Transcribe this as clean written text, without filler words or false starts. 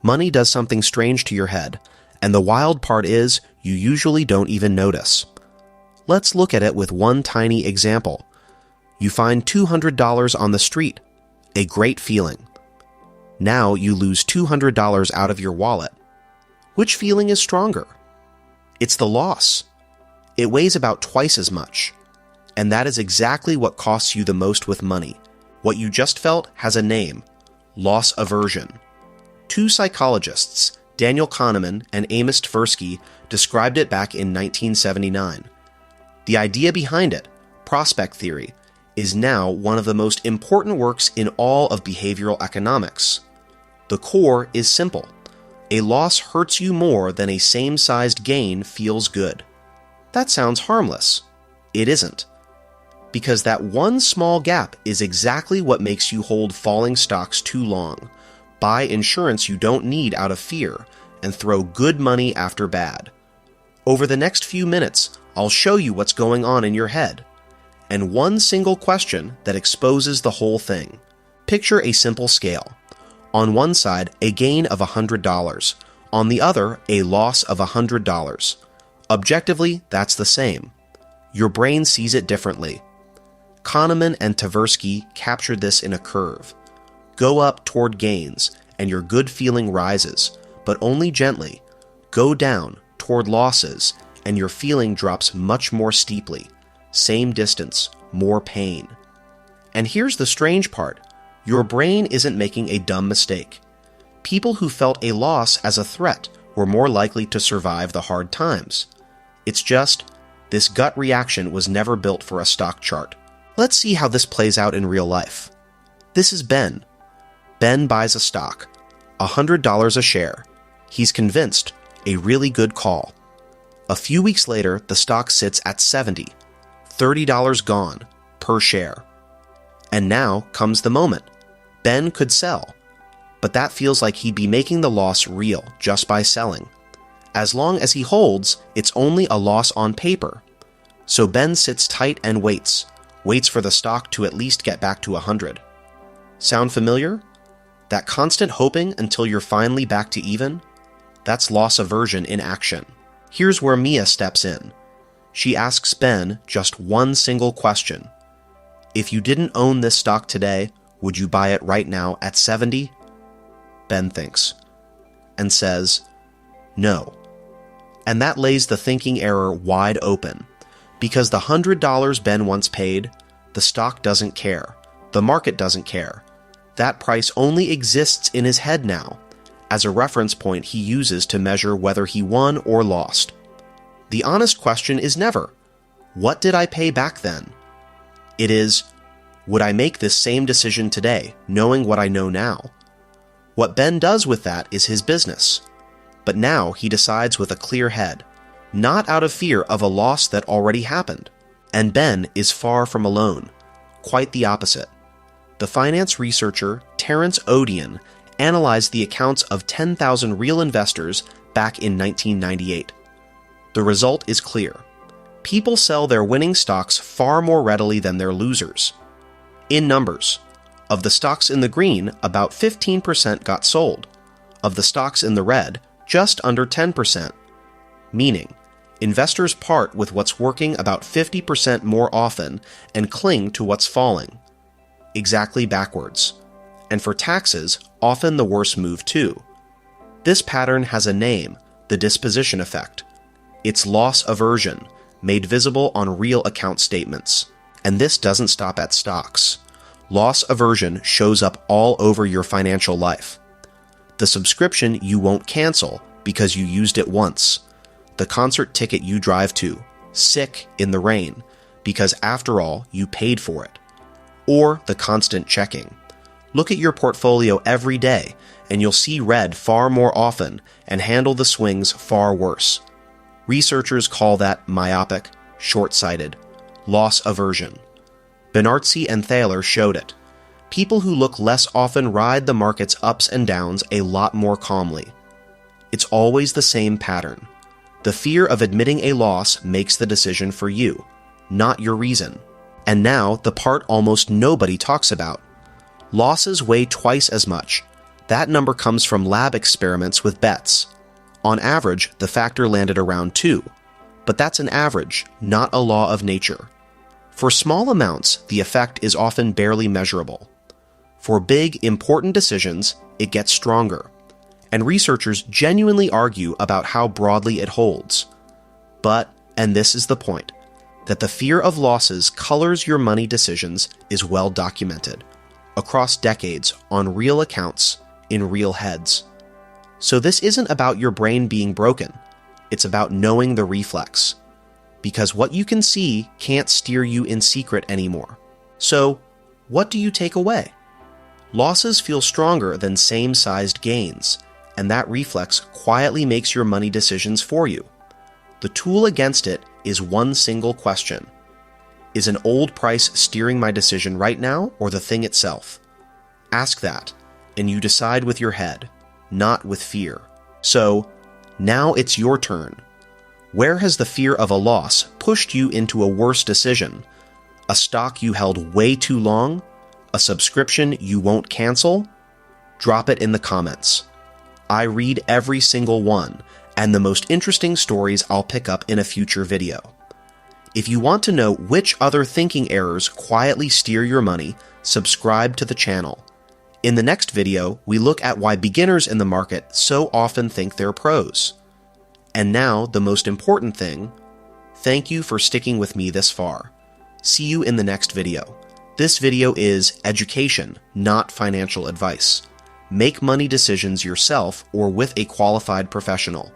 Money does something strange to your head, and the wild part is you usually don't even notice. Let's look at it with one tiny example. You find $200 on the street. A great feeling. Now you lose $200 out of your wallet. Which feeling is stronger? It's the loss. It weighs about twice as much. And that is exactly what costs you the most with money. What you just felt has a name: loss aversion. Two psychologists, Daniel Kahneman and Amos Tversky, described it back in 1979. The idea behind it, prospect theory, is now one of the most important works in all of behavioral economics. The core is simple. A loss hurts you more than a same-sized gain feels good. That sounds harmless. It isn't. Because that one small gap is exactly what makes you hold falling stocks too long, buy insurance you don't need out of fear, and throw good money after bad. Over the next few minutes, I'll show you what's going on in your head, and one single question that exposes the whole thing. Picture a simple scale. On one side, a gain of $100. On the other, a loss of $100. Objectively, that's the same. Your brain sees it differently. Kahneman and Tversky captured this in a curve. Go up toward gains, and your good feeling rises, but only gently. Go down toward losses, and your feeling drops much more steeply. Same distance, more pain. And here's the strange part. Your brain isn't making a dumb mistake. People who felt a loss as a threat were more likely to survive the hard times. It's just, this gut reaction was never built for a stock chart. Let's see how this plays out in real life. This is Ben. Ben buys a stock, $100 a share. He's convinced, a really good call. A few weeks later, the stock sits at $70, $30 gone per share. And now comes the moment. Ben could sell, but that feels like he'd be making the loss real just by selling. As long as he holds, it's only a loss on paper. So Ben sits tight and waits for the stock to at least get back to 100. Sound familiar? That constant hoping until you're finally back to even? That's loss aversion in action. Here's where Mia steps in. She asks Ben just one single question. If you didn't own this stock today, would you buy it right now at 70? Ben thinks and says, no. And that lays the thinking error wide open. Because the $100 Ben once paid, the stock doesn't care. The market doesn't care. That price only exists in his head now, as a reference point he uses to measure whether he won or lost. The honest question is never, what did I pay back then? It is, would I make this same decision today, knowing what I know now? What Ben does with that is his business. But now he decides with a clear head, not out of fear of a loss that already happened. And Ben is far from alone. Quite the opposite. The finance researcher Terence Odean analyzed the accounts of 10,000 real investors back in 1998. The result is clear. People sell their winning stocks far more readily than their losers. In numbers, of the stocks in the green, about 15% got sold. Of the stocks in the red, just under 10%. Meaning, investors part with what's working about 50% more often and cling to what's falling. Exactly backwards. And for taxes, often the worse move too. This pattern has a name, the disposition effect. It's loss aversion, made visible on real account statements. And this doesn't stop at stocks. Loss aversion shows up all over your financial life. The subscription you won't cancel because you used it once. The concert ticket you drive to, sick in the rain, because after all, you paid for it. Or the constant checking. Look at your portfolio every day, and you'll see red far more often and handle the swings far worse. Researchers call that myopic, short-sighted, loss aversion. Benartzi and Thaler showed it. People who look less often ride the market's ups and downs a lot more calmly. It's always the same pattern. The fear of admitting a loss makes the decision for you, not your reason. And now, the part almost nobody talks about. Losses weigh twice as much, That number comes from lab experiments with bets. On average, the factor landed around 2, but that's an average, not a law of nature. For small amounts, the effect is often barely measurable. For big, important decisions, it gets stronger, and researchers genuinely argue about how broadly it holds. But, and this is the point, that the fear of losses colors your money decisions is well documented, across decades, on real accounts, in real heads. So this isn't about your brain being broken, it's about knowing the reflex. Because what you can see can't steer you in secret anymore. So, what do you take away? Losses feel stronger than same-sized gains, and that reflex quietly makes your money decisions for you. The tool against it is one single question. Is an old price steering my decision right now, or the thing itself? Ask that, and you decide with your head, not with fear. So, now it's your turn. Where has the fear of a loss pushed you into a worse decision? A stock you held way too long? A subscription you won't cancel? Drop it in the comments. I read every single one, and the most interesting stories I'll pick up in a future video. If you want to know which other thinking errors quietly steer your money, subscribe to the channel. In the next video, we look at why beginners in the market so often think they're pros. And now, the most important thing, thank you for sticking with me this far. See you in the next video. This video is education, not financial advice. Make money decisions yourself or with a qualified professional.